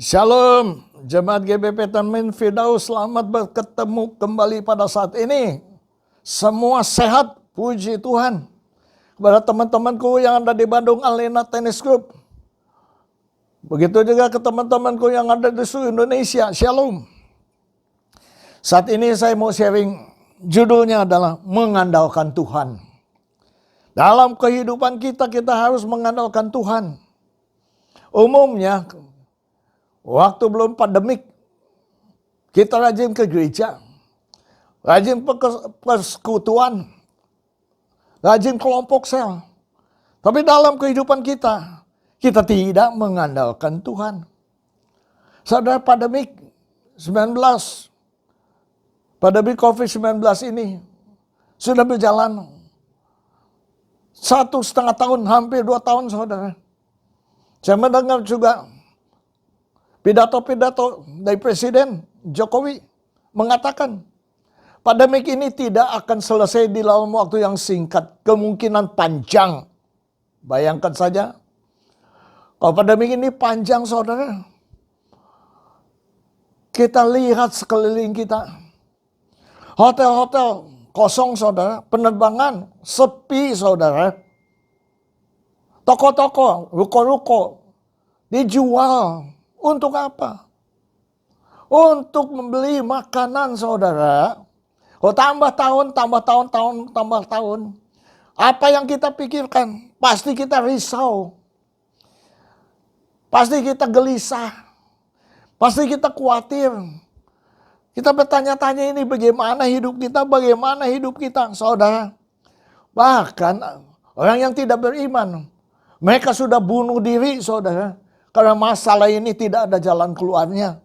Shalom, Jemaat GBP Tanmin Firdaus, selamat bertemu kembali pada saat ini. Semua sehat, puji Tuhan. Kepada teman-temanku yang ada di Bandung Alena Tennis Group. Begitu juga ke teman-temanku yang ada di seluruh Indonesia, Shalom. Saat ini saya mau sharing, judulnya adalah mengandalkan Tuhan. Dalam kehidupan kita harus mengandalkan Tuhan. Umumnya, waktu belum pandemik, kita rajin ke gereja, rajin persekutuan, rajin kelompok sel. Tapi dalam kehidupan kita tidak mengandalkan Tuhan. Saudara, pandemik COVID-19 ini sudah berjalan 1,5 tahun, hampir 2 tahun, saudara. Saya mendengar juga pidato-pidato dari Presiden Jokowi mengatakan pandemik ini tidak akan selesai di dalam waktu yang singkat, kemungkinan panjang. Bayangkan saja, kalau pandemik ini panjang, saudara, kita lihat sekeliling kita, hotel-hotel kosong, saudara, penerbangan sepi, saudara, toko-toko, ruko-ruko dijual. Untuk apa? Untuk membeli makanan, saudara. Oh, tambah tahun. Apa yang kita pikirkan? Pasti kita risau. Pasti kita gelisah. Pasti kita khawatir. Kita bertanya-tanya, ini bagaimana hidup kita, saudara. Bahkan orang yang tidak beriman, mereka sudah bunuh diri, saudara. Karena masalah ini tidak ada jalan keluarnya.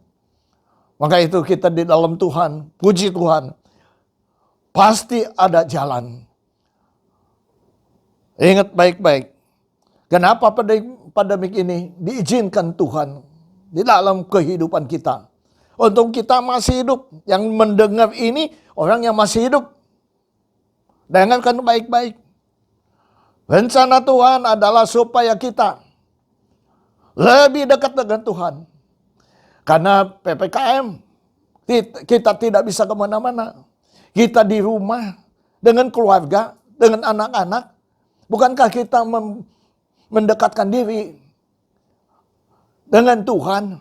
Maka itu kita di dalam Tuhan, puji Tuhan, pasti ada jalan. Ingat baik-baik, kenapa pandemik ini diizinkan Tuhan di dalam kehidupan kita. Untuk kita masih hidup, yang mendengar ini orang yang masih hidup. Dengarkan baik-baik. Rencana Tuhan adalah supaya kita lebih dekat dengan Tuhan. Karena PPKM, kita tidak bisa kemana-mana. Kita di rumah, dengan keluarga, dengan anak-anak. Bukankah kita mendekatkan diri dengan Tuhan?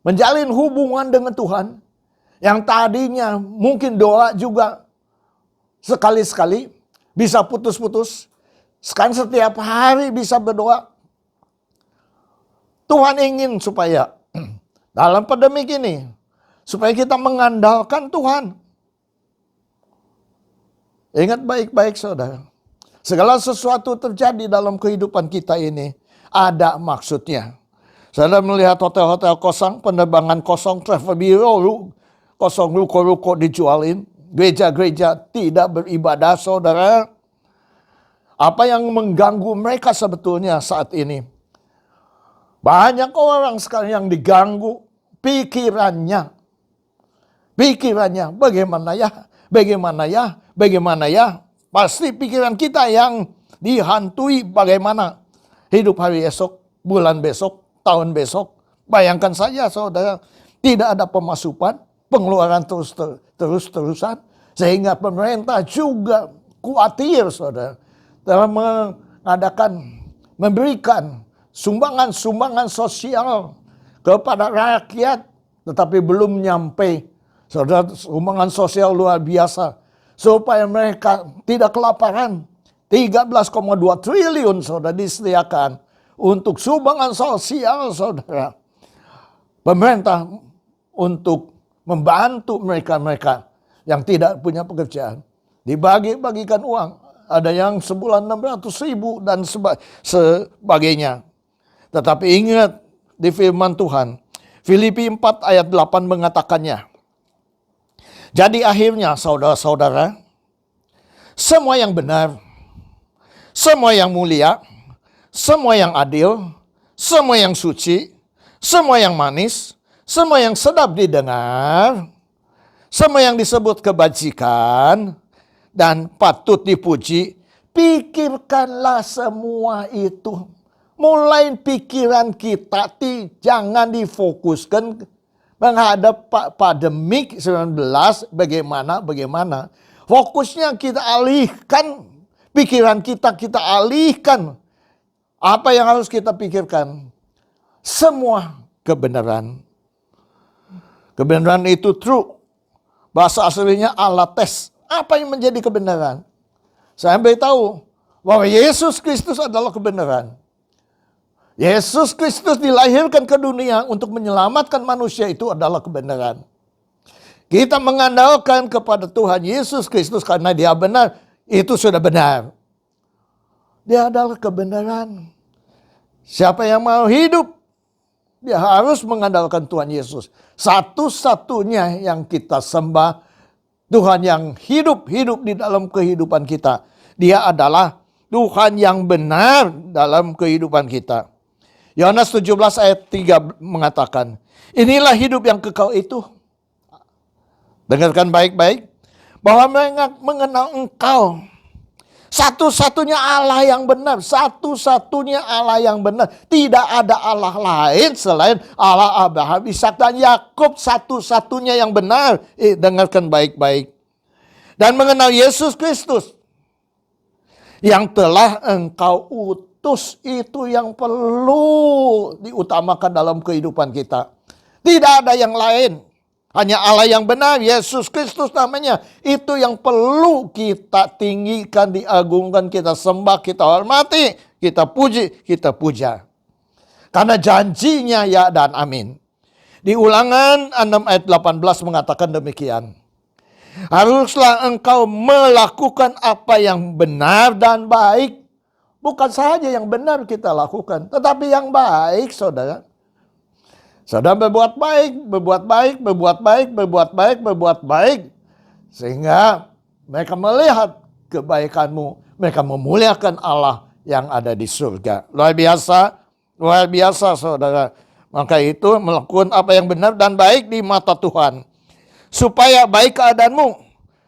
Menjalin hubungan dengan Tuhan. Yang tadinya mungkin doa juga sekali-sekali bisa putus-putus. Sekarang setiap hari bisa berdoa. Tuhan ingin supaya dalam pandemik ini, supaya kita mengandalkan Tuhan. Ingat baik-baik, saudara. Segala sesuatu terjadi dalam kehidupan kita ini ada maksudnya. Saudara melihat hotel-hotel kosong, penerbangan kosong, travel bureau kosong, ruko-ruko dijualin, gereja-gereja tidak beribadah, saudara. Apa yang mengganggu mereka sebetulnya saat ini? Banyak orang sekarang yang diganggu pikirannya. Bagaimana ya? Pasti pikiran kita yang dihantui bagaimana hidup hari esok, bulan besok, tahun besok. Bayangkan saja, saudara, tidak ada pemasukan, pengeluaran terus-terusan. Sehingga pemerintah juga khawatir, saudara, dalam memberikan sumbangan sosial kepada rakyat, tetapi belum nyampe. Saudara, sumbangan sosial luar biasa supaya mereka tidak kelaparan. 13,2 triliun, saudara, disediakan untuk sumbangan sosial, saudara. Pemerintah untuk membantu mereka yang tidak punya pekerjaan. Dibagi-bagikan uang. Ada yang sebulan 600.000 dan sebagainya. Tetapi ingat di firman Tuhan, Filipi 4 ayat 8 mengatakannya. Jadi akhirnya, saudara-saudara, semua yang benar, semua yang mulia, semua yang adil, semua yang suci, semua yang manis, semua yang sedap didengar, semua yang disebut kebajikan dan patut dipuji, pikirkanlah semua itu. mulai pikiran kita jangan difokuskan menghadap pandemik 19 bagaimana. Fokusnya kita alihkan, pikiran kita alihkan. Apa yang harus kita pikirkan? Semua kebenaran. Kebenaran itu true. Bahasa aslinya alates. Apa yang menjadi kebenaran? Saya beritahu bahwa Yesus Kristus adalah kebenaran. Yesus Kristus dilahirkan ke dunia untuk menyelamatkan manusia, itu adalah kebenaran. Kita mengandalkan kepada Tuhan Yesus Kristus karena Dia benar, itu sudah benar. Dia adalah kebenaran. Siapa yang mau hidup, dia harus mengandalkan Tuhan Yesus. Satu-satunya yang kita sembah, Tuhan yang hidup di dalam kehidupan kita. Dia adalah Tuhan yang benar dalam kehidupan kita. Yohanes 17 ayat 3 mengatakan, inilah hidup yang kekal itu. Dengarkan baik-baik. Bahwa mengenal Engkau. Satu-satunya Allah yang benar. Satu-satunya Allah yang benar. Tidak ada Allah lain selain Allah Abraham, Ishak dan Yakub. Satu-satunya yang benar. Dengarkan baik-baik. Dan mengenal Yesus Kristus. Yang telah Engkau utus, itu yang perlu diutamakan dalam kehidupan kita. Tidak ada yang lain. Hanya Allah yang benar, Yesus Kristus namanya. Itu yang perlu kita tinggikan, diagungkan, kita sembah, kita hormati, kita puji, kita puja. Karena janjinya ya dan amin. Di Ulangan 6 ayat 18 mengatakan demikian. Haruslah engkau melakukan apa yang benar dan baik. Bukan saja yang benar kita lakukan, tetapi yang baik, saudara. Saudara berbuat baik. Sehingga mereka melihat kebaikanmu. Mereka memuliakan Allah yang ada di surga. Luar biasa saudara. Maka itu melakukan apa yang benar dan baik di mata Tuhan. Supaya baik keadaanmu.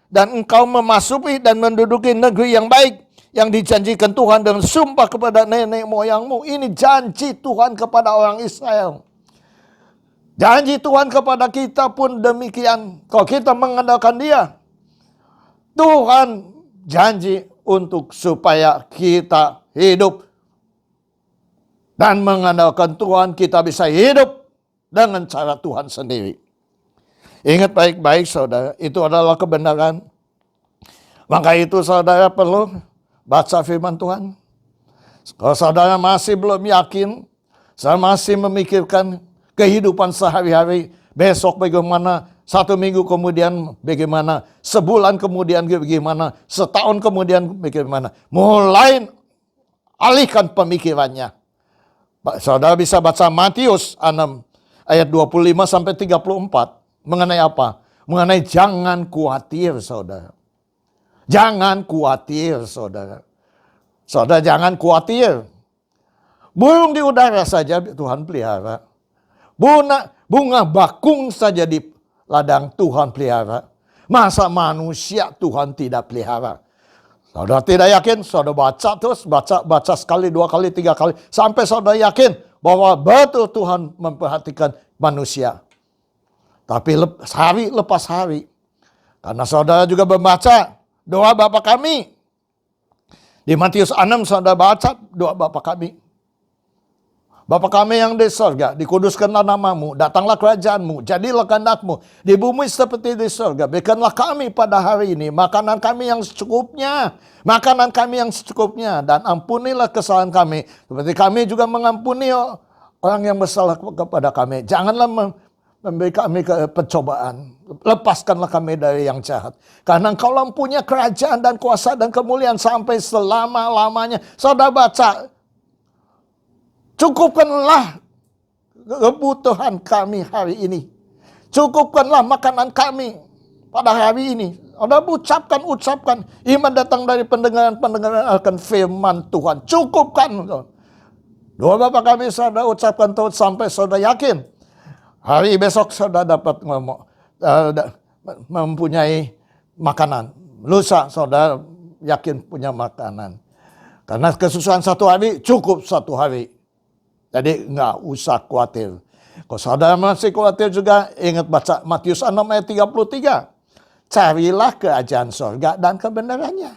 Dan engkau memasuki dan menduduki negeri yang baik. Yang dijanjikan Tuhan dengan sumpah kepada nenek moyangmu. Ini janji Tuhan kepada orang Israel. Janji Tuhan kepada kita pun demikian. Kalau kita mengandalkan Dia, Tuhan janji untuk supaya kita hidup. Dan mengandalkan Tuhan, kita bisa hidup dengan cara Tuhan sendiri. Ingat baik-baik saudara, itu adalah kebenaran. Maka itu saudara perlu baca firman Tuhan. Kalau saudara masih belum yakin, saya masih memikirkan kehidupan sehari-hari, besok bagaimana, 1 minggu kemudian bagaimana, sebulan kemudian bagaimana, setahun kemudian bagaimana. Mulai alihkan pemikirannya. Saudara bisa baca Matius 6 ayat 25 sampai 34. Mengenai apa? Mengenai jangan khawatir saudara. Jangan khawatir saudara. Saudara jangan khawatir. Burung di udara saja Tuhan pelihara. Bunga bakung saja di ladang Tuhan pelihara. Masa manusia Tuhan tidak pelihara? Saudara tidak yakin? Saudara baca terus. Baca sekali, 2 kali, 3 kali. Sampai saudara yakin bahwa betul Tuhan memperhatikan manusia. Tapi hari lepas hari. Karena saudara juga membaca doa Bapa kami. Di Matius 6 saudara baca doa Bapa kami. Bapa kami yang di surga, dikuduskanlah namamu, datanglah kerajaanmu, jadilah kehendakmu di bumi seperti di surga. Berikanlah kami pada hari ini makanan kami yang secukupnya. Makanan kami yang secukupnya. Dan ampunilah kesalahan kami. Seperti kami juga mengampuni orang yang bersalah kepada kami. Janganlah memberi kami ke pencobaan. Lepaskanlah kami dari yang jahat. Karena Engkau punya kerajaan dan kuasa dan kemuliaan sampai selama-lamanya. Saudara baca. Cukupkanlah kebutuhan kami hari ini. Cukupkanlah makanan kami pada hari ini. Saudara ucapkan. Iman datang dari pendengaran akan firman Tuhan. Cukupkan. Doa Bapa kami saudara ucapkan terus sampai saudara yakin. Hari besok saudara dapat mempunyai makanan. Lusa saudara yakin punya makanan. Karena kesusahan 1 hari cukup 1 hari. Jadi nggak usah khawatir. Kalau saudara masih khawatir juga, ingat baca Matius 6 ayat 33. Carilah kerajaan surga dan kebenarannya.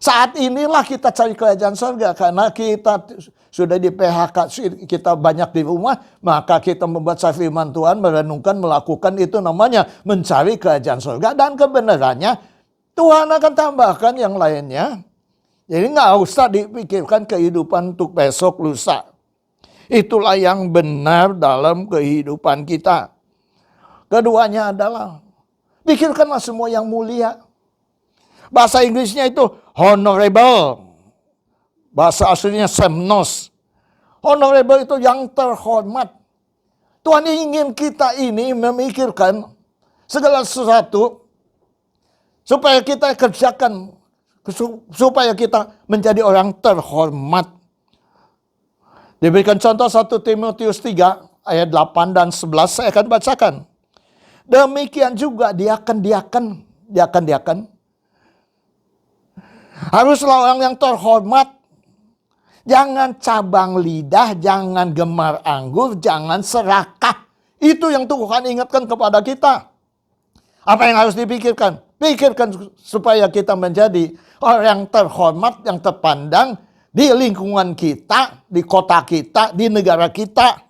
Saat inilah kita cari kerajaan surga, karena kita sudah di PHK, kita banyak di rumah, maka kita membaca firman Tuhan, merenungkan, melakukan, itu namanya mencari kerajaan surga dan kebenarannya. Tuhan akan tambahkan yang lainnya. Jadi nggak usah dipikirkan kehidupan untuk besok lusa. Itulah yang benar dalam kehidupan kita. Keduanya adalah pikirkanlah semua yang mulia. Bahasa Inggrisnya itu honorable. Bahasa aslinya semnos. Honorable itu yang terhormat. Tuhan ingin kita ini memikirkan segala sesuatu supaya kita kerjakan, supaya kita menjadi orang terhormat. Diberikan contoh 1 Timotius 3 ayat 8 dan 11, saya akan bacakan. Demikian juga diakan-diakan haruslah orang yang terhormat. Jangan cabang lidah, jangan gemar anggur, jangan serakah. Itu yang Tuhan ingatkan kepada kita. Apa yang harus dipikirkan? Pikirkan supaya kita menjadi orang yang terhormat, yang terpandang di lingkungan kita, di kota kita, di negara kita.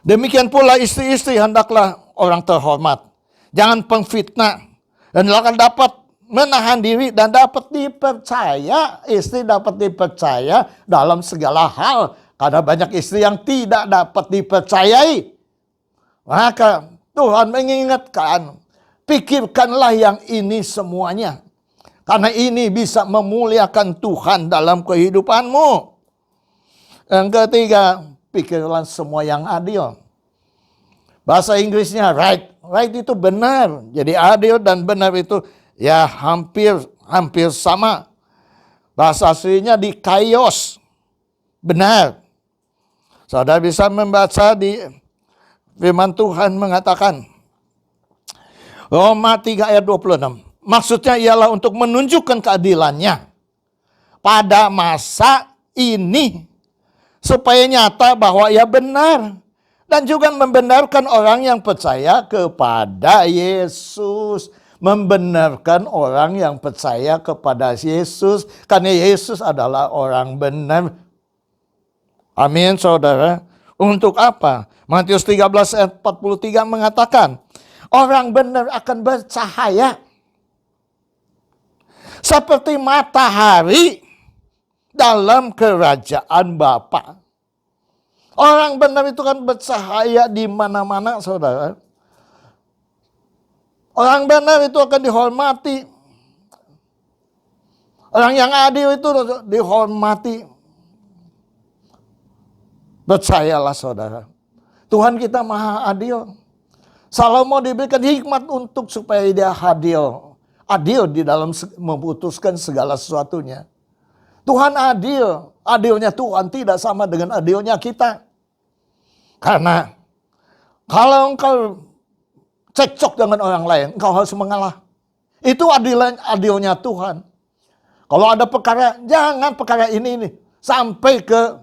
Demikian pula istri-istri hendaklah orang terhormat. Jangan pengfitnah. Dan akan dapat menahan diri dan dapat dipercaya. Istri dapat dipercaya dalam segala hal. Karena banyak istri yang tidak dapat dipercayai. Maka Tuhan mengingatkan, pikirkanlah yang ini semuanya. Karena ini bisa memuliakan Tuhan dalam kehidupanmu. Yang ketiga, pikirlah semua yang adil. Bahasa Inggrisnya right. Right itu benar. Jadi adil dan benar itu ya hampir sama. Bahasa aslinya dikaios. Benar. Saudara bisa membaca di firman Tuhan mengatakan, Roma 3 ayat 26. Maksudnya ialah untuk menunjukkan keadilannya pada masa ini, supaya nyata bahwa ia benar. Dan juga membenarkan orang yang percaya kepada Yesus. Membenarkan orang yang percaya kepada Yesus. Karena Yesus adalah orang benar. Amin, saudara. Untuk apa? Matius 13 ayat 43 mengatakan, orang benar akan bercahaya seperti matahari dalam kerajaan Bapa. Orang benar itu kan bercahaya di mana-mana, saudara. Orang benar itu akan dihormati. Orang yang adil itu dihormati. Percayalah, saudara. Tuhan kita maha adil. Salomo diberikan hikmat untuk supaya dia adil. Adil di dalam memutuskan segala sesuatunya. Tuhan adil. Adilnya Tuhan tidak sama dengan adilnya kita. Karena kalau engkau cekcok dengan orang lain, engkau harus mengalah. Itu adilnya Tuhan. Kalau ada perkara, jangan perkara ini sampai ke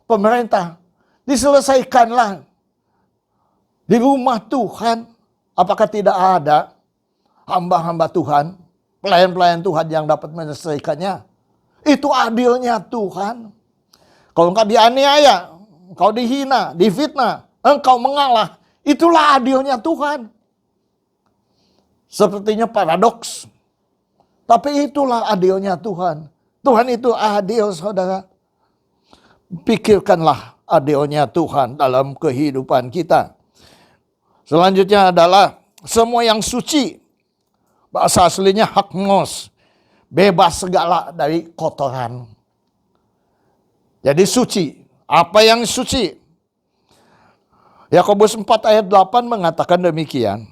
pemerintah. Diselesaikanlah di rumah Tuhan. Apakah tidak ada hamba-hamba Tuhan, pelayan-pelayan Tuhan yang dapat menyelesaikannya? Itu adilnya Tuhan. Kalau engkau dianiaya, engkau dihina, difitnah, engkau mengalah, itulah adilnya Tuhan. Sepertinya paradoks. Tapi itulah adilnya Tuhan. Tuhan itu adil, saudara. Pikirkanlah adilnya Tuhan dalam kehidupan kita. Selanjutnya adalah semua yang suci. Bahasa aslinya hakmos. Bebas segala dari kotoran. Jadi suci. Apa yang suci? Yakobus 4 ayat 8 mengatakan demikian.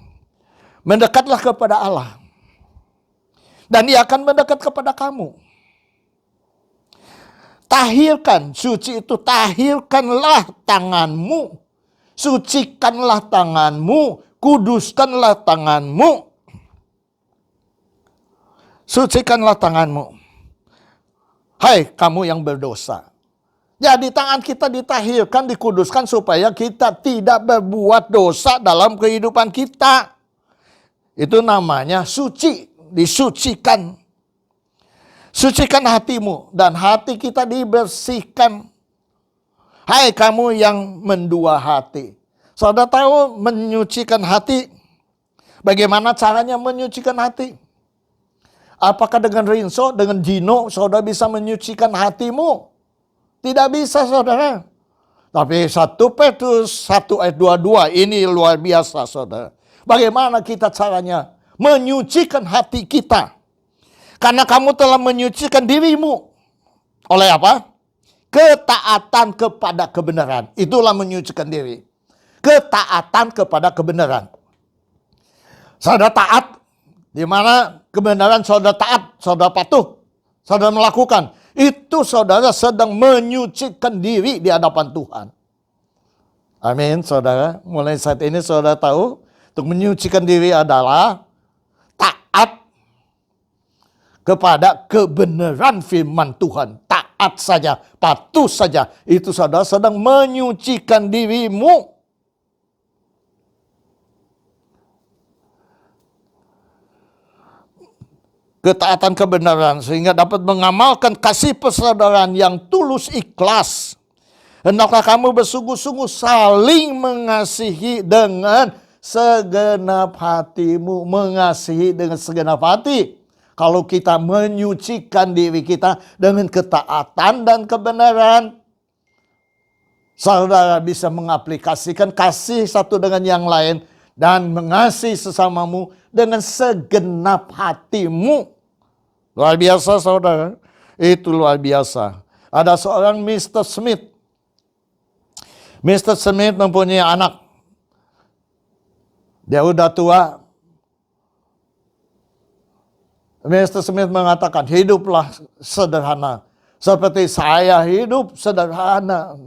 Mendekatlah kepada Allah. Dan Dia akan mendekat kepada kamu. Tahirkan, suci itu tahirkanlah tanganmu. Sucikanlah tanganmu. Kuduskanlah tanganmu. Sucikanlah tanganmu. Hai kamu yang berdosa. Jadi tangan kita ditahirkan, dikuduskan supaya kita tidak berbuat dosa dalam kehidupan kita. Itu namanya suci, disucikan. Sucikan hatimu dan hati kita dibersihkan. Hai kamu yang mendua hati. Saudara tahu menyucikan hati? Bagaimana caranya menyucikan hati? Apakah dengan rinso, dengan jino, saudara bisa menyucikan hatimu? Tidak bisa, saudara. Tapi 1 Petrus 1 ayat 22 ini luar biasa, saudara. Bagaimana kita caranya menyucikan hati kita? Karena kamu telah menyucikan dirimu. Oleh apa? Ketaatan kepada kebenaran. Itulah menyucikan diri. Ketaatan kepada kebenaran. Saudara taat. Di mana kebenaran saudara taat, saudara patuh, saudara melakukan. Itu saudara sedang menyucikan diri di hadapan Tuhan. Amin, saudara. Mulai saat ini saudara tahu, untuk menyucikan diri adalah taat kepada kebenaran firman Tuhan. Taat saja, patuh saja. Itu saudara sedang menyucikan dirimu. Ketaatan kebenaran sehingga dapat mengamalkan kasih persaudaraan yang tulus ikhlas. Hendaklah kamu bersungguh-sungguh saling mengasihi dengan segenap hatimu. Mengasihi dengan segenap hati. Kalau kita menyucikan diri kita dengan ketaatan dan kebenaran, saudara bisa mengaplikasikan kasih satu dengan yang lain dan mengasihi sesamamu dengan segenap hatimu. Luar biasa, saudara. Itu luar biasa. Ada seorang Mr. Smith. Mr. Smith mempunyai anak. Dia udah tua. Mr. Smith mengatakan, hiduplah sederhana. Seperti saya hidup sederhana.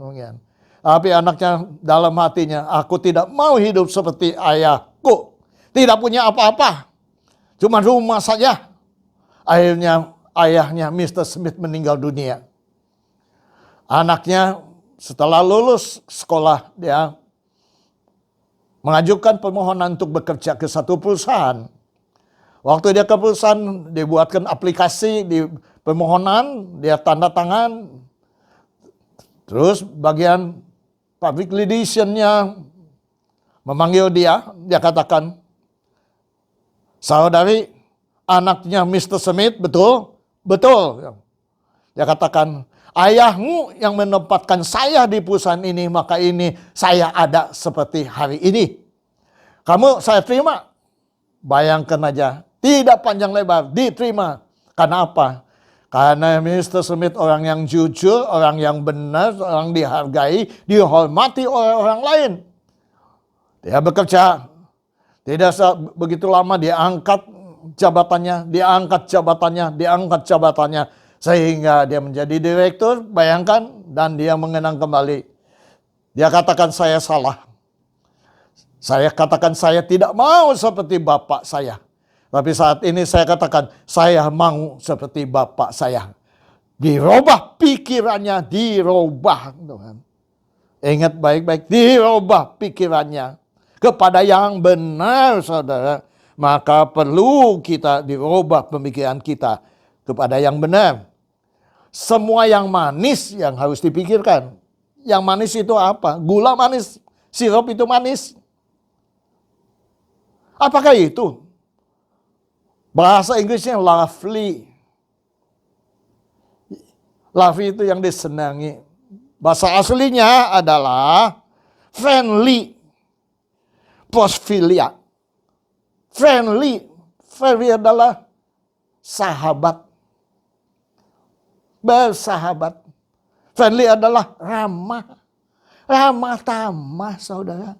Tapi anaknya dalam hatinya, aku tidak mau hidup seperti ayahku. Tidak punya apa-apa. Cuma rumah saja. Akhirnya ayahnya Mr. Smith meninggal dunia. Anaknya setelah lulus sekolah, dia mengajukan permohonan untuk bekerja ke satu perusahaan. Waktu dia ke perusahaan, dibuatkan aplikasi di permohonan, dia tanda tangan. Terus bagian public relations-nya memanggil dia katakan, saudari, anaknya Mr. Smith, betul? Betul. Dia katakan, ayahmu yang menempatkan saya di perusahaan ini, maka ini saya ada seperti hari ini. Kamu saya terima. Bayangkan aja, tidak panjang lebar, diterima. Karena apa? Karena Mr. Smith orang yang jujur, orang yang benar, orang dihargai, dihormati oleh orang lain. Dia bekerja, tidak begitu lama dia angkat jabatannya, sehingga dia menjadi direktur, bayangkan, dan dia mengenang kembali. Dia katakan saya salah. Saya katakan saya tidak mau seperti bapak saya. Tapi saat ini saya katakan saya mau seperti bapak saya. Dirubah pikirannya, dirubah. Ingat baik-baik, dirubah pikirannya kepada yang benar, saudara. Maka perlu kita dirubah pemikiran kita kepada yang benar. Semua yang manis yang harus dipikirkan. Yang manis itu apa? Gula manis, sirup itu manis. Apakah itu? Bahasa Inggrisnya lovely. Lovely itu yang disenangi. Bahasa aslinya adalah friendly. Prosphilia. Friendly adalah sahabat. Bersahabat. Friendly adalah ramah. Ramah tamah, saudara.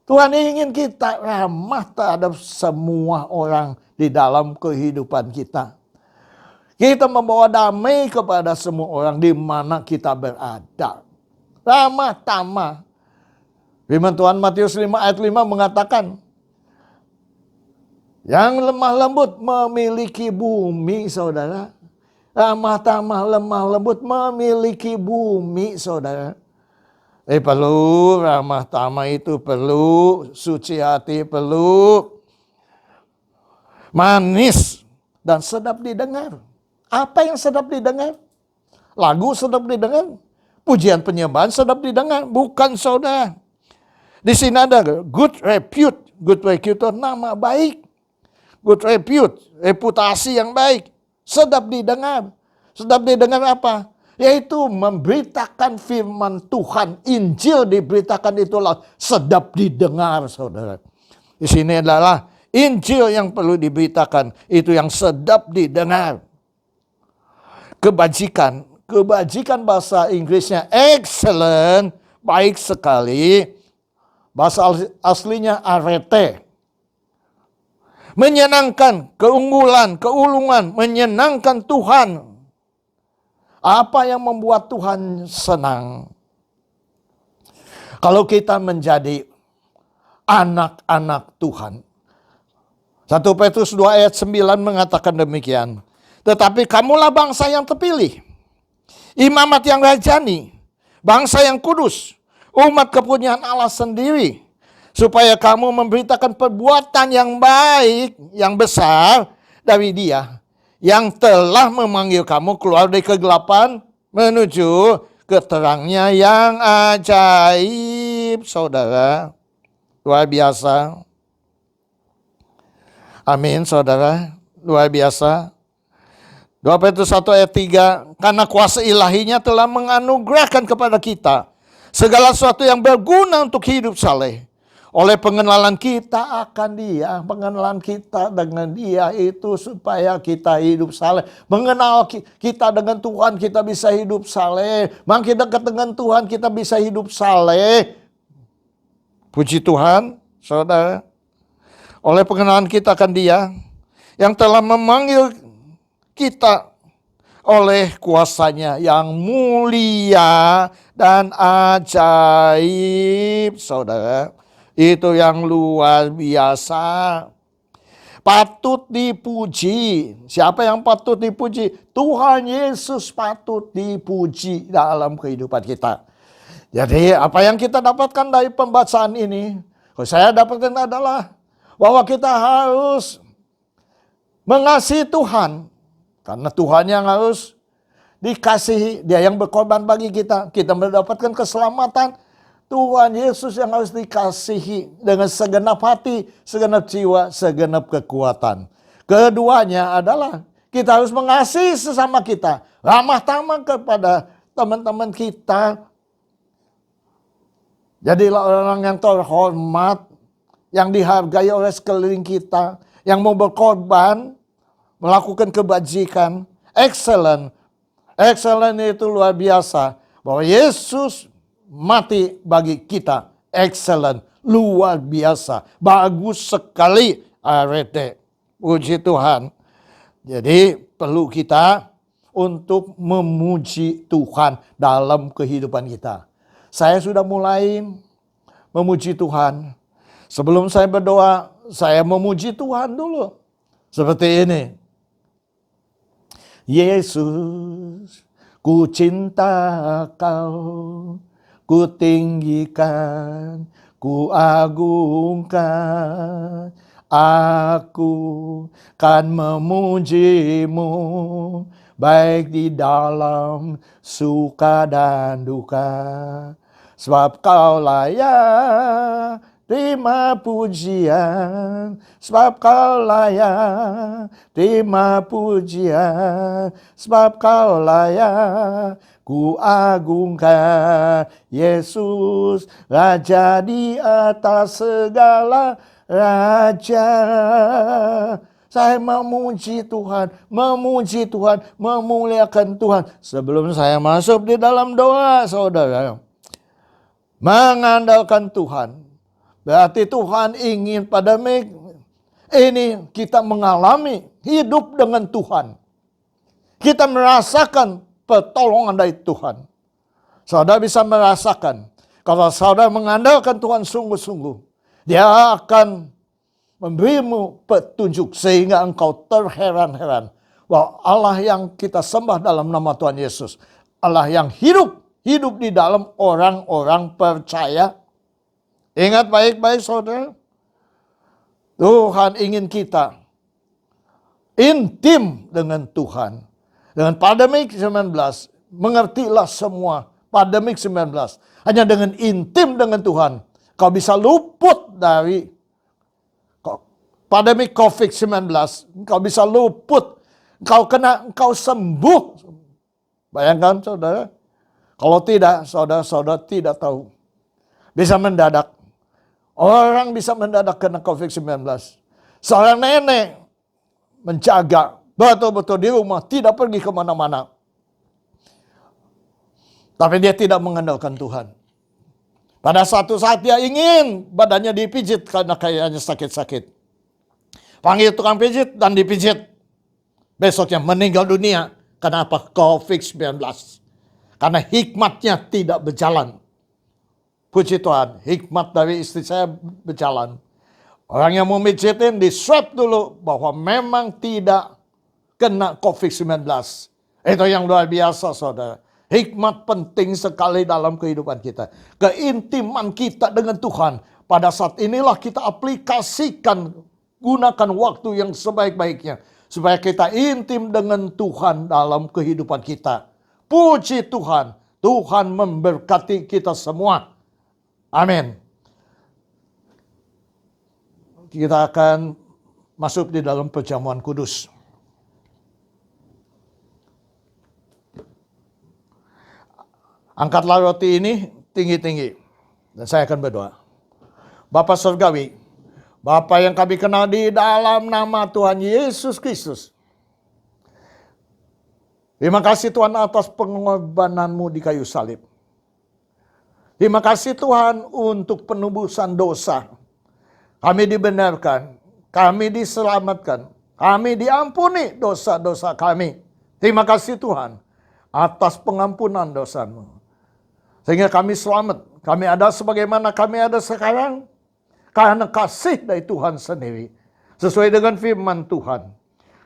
Tuhan ingin kita ramah terhadap semua orang di dalam kehidupan kita. Kita membawa damai kepada semua orang di mana kita berada. Ramah tamah. Firman Tuhan Matius 5 ayat 5 mengatakan, yang lemah lembut memiliki bumi, saudara. ramah tamah, lemah lembut, memiliki bumi, saudara. Perlu ramah tamah itu perlu, suci hati perlu, manis dan sedap didengar. Apa yang sedap didengar? Lagu sedap didengar, pujian penyembahan sedap didengar, bukan saudara. Di sini ada good repute. Good repute itu nama baik. Good repute, reputasi yang baik, sedap didengar. Sedap didengar apa? Yaitu memberitakan firman Tuhan. Injil diberitakan itulah sedap didengar, saudara. Di sini adalah Injil yang perlu diberitakan. Itu yang sedap didengar. Kebajikan bahasa Inggrisnya excellent, baik sekali. Bahasa aslinya arete. Menyenangkan, keunggulan, keulungan, menyenangkan Tuhan. Apa yang membuat Tuhan senang? Kalau kita menjadi anak-anak Tuhan. 1 Petrus 2 ayat 9 mengatakan demikian. Tetapi kamulah bangsa yang terpilih, imamat yang rajani, bangsa yang kudus, umat kepunyaan Allah sendiri, supaya kamu memberitakan perbuatan yang baik, yang besar dari Dia, yang telah memanggil kamu keluar dari kegelapan menuju ke terangnya yang ajaib, saudara. Luar biasa. Amin, saudara. Luar biasa. 2 Petrus 1 ayat 3, karena kuasa ilahinya telah menganugerahkan kepada kita segala sesuatu yang berguna untuk hidup saleh. Oleh pengenalan kita akan Dia, pengenalan kita dengan Dia itu supaya kita hidup saleh. Mengenal kita dengan Tuhan, kita bisa hidup saleh. Makin dekat dengan Tuhan, kita bisa hidup saleh. Puji Tuhan, saudara. Oleh pengenalan kita akan Dia, yang telah memanggil kita oleh kuasanya yang mulia dan ajaib, saudara. Itu yang luar biasa. Patut dipuji. Siapa yang patut dipuji? Tuhan Yesus patut dipuji dalam kehidupan kita. Jadi apa yang kita dapatkan dari pembacaan ini? Saya dapatkan adalah bahwa kita harus mengasihi Tuhan. Karena Tuhan yang harus dikasihi. Dia yang berkorban bagi kita. Kita mendapatkan keselamatan. Tuhan Yesus yang harus dikasihi dengan segenap hati, segenap jiwa, segenap kekuatan. Keduanya adalah kita harus mengasihi sesama kita. Ramah tamah kepada teman-teman kita. Jadilah orang yang terhormat, yang dihargai oleh sekeliling kita, yang mau berkorban, melakukan kebajikan. Excellent. Excellent itu luar biasa. Bahwa Yesus mati bagi kita. Excellent. Luar biasa. Bagus sekali. Arete. Puji Tuhan. Jadi perlu kita untuk memuji Tuhan dalam kehidupan kita. Saya sudah mulai memuji Tuhan. Sebelum saya berdoa, saya memuji Tuhan dulu. Seperti ini. Yesus, ku cinta Kau, ku tinggikan, ku agungkan. Aku kan memuji-Mu, baik di dalam suka dan duka. Sebab Kau layak terima pujian, sebab Kau layak terima pujian, sebab Kau layak ku agungkan. Yesus, Raja di atas segala raja. Saya memuji Tuhan, memuliakan Tuhan. Sebelum saya masuk di dalam doa, saudara, mengandalkan Tuhan. Berarti Tuhan ingin pada ini kita mengalami hidup dengan Tuhan. Kita merasakan pertolongan dari Tuhan. Saudara bisa merasakan. Kalau saudara mengandalkan Tuhan sungguh-sungguh, Dia akan memberimu petunjuk sehingga engkau terheran-heran. bahwa Allah yang kita sembah dalam nama Tuhan Yesus, Allah yang hidup di dalam orang-orang percaya. Ingat baik-baik saudara, Tuhan ingin kita intim dengan Tuhan. Dengan pandemik 19, mengertilah semua pandemik 19. Hanya dengan intim dengan Tuhan, kau bisa luput dari pandemik COVID-19. Kau bisa luput, kau sembuh. Bayangkan saudara, kalau tidak, saudara tidak tahu. Bisa mendadak. Orang bisa mendadak kena COVID-19. Seorang nenek menjaga betul-betul di rumah, tidak pergi kemana-mana. Tapi dia tidak mengandalkan Tuhan. Pada satu saat dia ingin badannya dipijit karena kayaknya sakit-sakit. Panggil tukang pijit dan dipijit. Besoknya meninggal dunia. Kenapa? COVID-19. Karena hikmatnya tidak berjalan. Puji Tuhan, hikmat dari istri saya berjalan. Orang yang mau mijitin di swab dulu bahwa memang tidak kena COVID-19. Itu yang luar biasa saudara. Hikmat penting sekali dalam kehidupan kita. Keintiman kita dengan Tuhan. Pada saat inilah kita aplikasikan, gunakan waktu yang sebaik-baiknya. Supaya kita intim dengan Tuhan dalam kehidupan kita. Puji Tuhan, Tuhan memberkati kita semua. Amin. Kita akan masuk di dalam perjamuan kudus. Angkatlah roti ini tinggi-tinggi. Dan saya akan berdoa. Bapa Surgawi, Bapa yang kami kenal di dalam nama Tuhan Yesus Kristus. Terima kasih Tuhan atas pengorbanan-Mu di kayu salib. Terima kasih Tuhan untuk penebusan dosa. Kami dibenarkan, kami diselamatkan, kami diampuni dosa-dosa kami. Terima kasih Tuhan atas pengampunan dosa-Mu. Sehingga kami selamat, kami ada sebagaimana kami ada sekarang. Karena kasih dari Tuhan sendiri. Sesuai dengan firman Tuhan.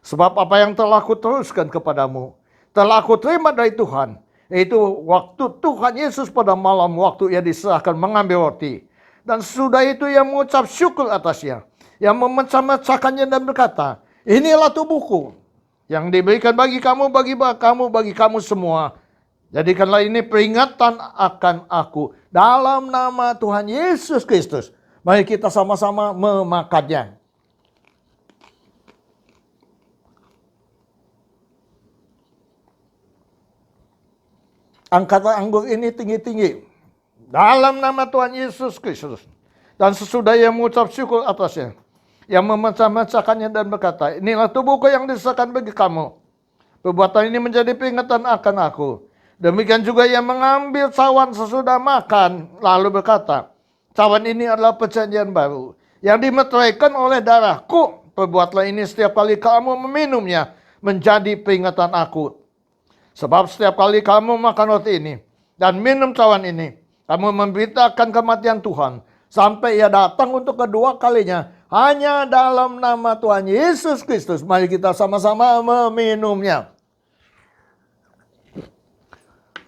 Sebab apa yang telah kuteruskan kepadamu, telah aku terima dari Tuhan. Yaitu waktu Tuhan Yesus pada malam waktu ia diserahkan mengambil roti. Dan sesudah itu ia mengucap syukur atasnya. Yang memecah-mecahkannya dan berkata, inilah tubuhku yang diberikan bagi kamu, bagi kamu semua. Jadikanlah ini peringatan akan aku. Dalam nama Tuhan Yesus Kristus. Mari kita sama-sama memakannya. Angkatlah anggur ini tinggi-tinggi. Dalam nama Tuhan Yesus Kristus. Dan sesudah ia mengucap syukur atasnya. Yang memecah-mecahkannya dan berkata, inilah tubuhku yang diserahkan bagi kamu. Perbuatan ini menjadi peringatan akan aku. Demikian juga ia mengambil cawan sesudah makan. Lalu berkata, cawan ini adalah perjanjian baru. Yang dimeteraikan oleh darahku. Perbuatlah ini setiap kali kamu meminumnya. Menjadi peringatan aku. Sebab setiap kali kamu makan roti ini dan minum cawan ini, kamu memberitakan kematian Tuhan sampai ia datang untuk kedua kalinya. Hanya dalam nama Tuhan Yesus Kristus. Mari kita sama-sama meminumnya.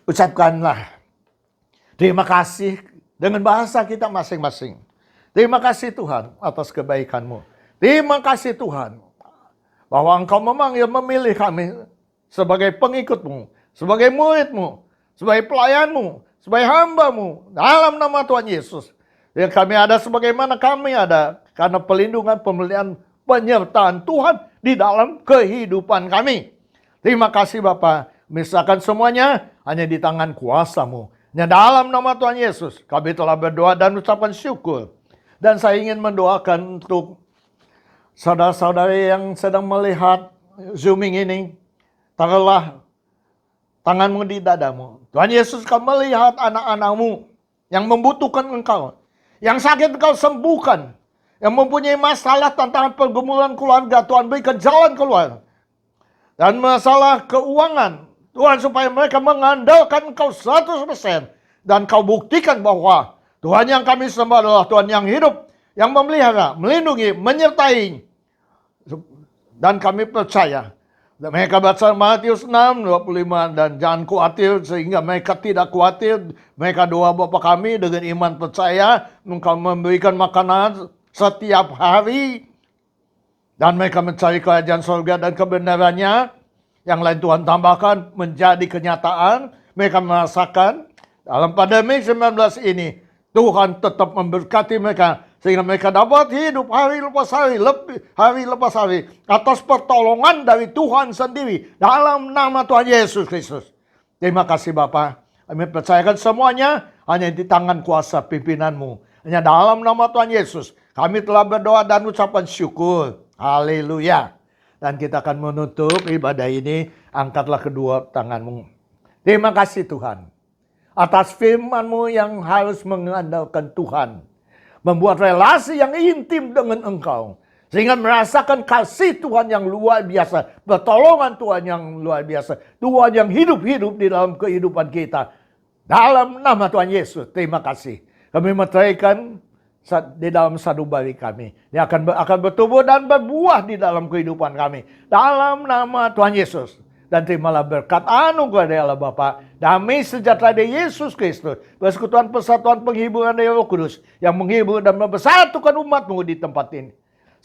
Ucapkanlah terima kasih dengan bahasa kita masing-masing. Terima kasih Tuhan atas kebaikan-Mu. Terima kasih Tuhan bahwa Engkau memilih kami sebagai pengikut-Mu, sebagai murid-Mu, sebagai pelayan-Mu, sebagai hamba-Mu, dalam nama Tuhan Yesus. Yang kami ada sebagaimana kami ada, karena pelindungan, pemeliharaan, penyertaan Tuhan di dalam kehidupan kami. Terima kasih Bapa, misalkan semuanya hanya di tangan kuasa-Mu. Hanya dalam nama Tuhan Yesus, kami telah berdoa dan ucapkan syukur. Dan saya ingin mendoakan untuk saudara-saudari yang sedang melihat Zooming ini. Taruhlah tanganmu di dadamu. Tuhan Yesus kau melihat anak-anakmu yang membutuhkan engkau. Yang sakit engkau sembuhkan. Yang mempunyai masalah tantangan pergumulan keluarga, Tuhan berikan jalan keluar. Dan masalah keuangan, Tuhan supaya mereka mengandalkan engkau 100%. Dan kau buktikan bahwa Tuhan yang kami sembah adalah Tuhan yang hidup. Yang memelihara, melindungi, menyertai. Dan kami percaya Dan mereka baca Matius 6:25, dan jangan khawatir sehingga mereka tidak khawatir. Mereka doa Bapa kami dengan iman percaya Engkau memberikan makanan setiap hari. Dan mereka mencari kerajaan surga dan kebenarannya. Yang lain Tuhan tambahkan menjadi kenyataan. Mereka merasakan dalam pandemi 19 ini Tuhan tetap memberkati mereka sehingga mereka dapat hidup hari lepas hari, hari lepas hari atas pertolongan dari Tuhan sendiri dalam nama Tuhan Yesus Kristus. Terima kasih Bapa. Kami percayakan semuanya hanya di tangan kuasa pimpinanmu. Hanya dalam nama Tuhan Yesus kami telah berdoa dan ucapan syukur. Haleluya. Dan kita akan menutup ibadah ini. Angkatlah kedua tanganmu. Terima kasih Tuhan atas firman-Mu yang harus mengandalkan Tuhan. Membuat relasi yang intim dengan Engkau. Sehingga merasakan kasih Tuhan yang luar biasa. Pertolongan Tuhan yang luar biasa. Tuhan yang hidup-hidup di dalam kehidupan kita. Dalam nama Tuhan Yesus. Terima kasih. Kami meteraikan di dalam sadubari kami. Dia akan bertumbuh dan berbuah di dalam kehidupan kami. Dalam nama Tuhan Yesus. Dan terimalah berkat anugerah dari Allah Bapa, damai sejahtera dari Yesus Kristus, persekutuan persatuan penghiburan dari Roh Kudus yang menghibur dan mempersatukan umat-Mu di tempat ini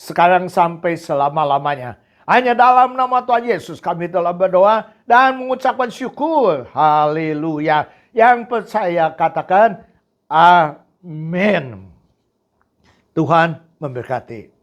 sekarang sampai selama-lamanya. Hanya dalam nama Tuhan Yesus kami telah berdoa dan mengucapkan syukur. Haleluya. Yang percaya katakan amin. Tuhan memberkati.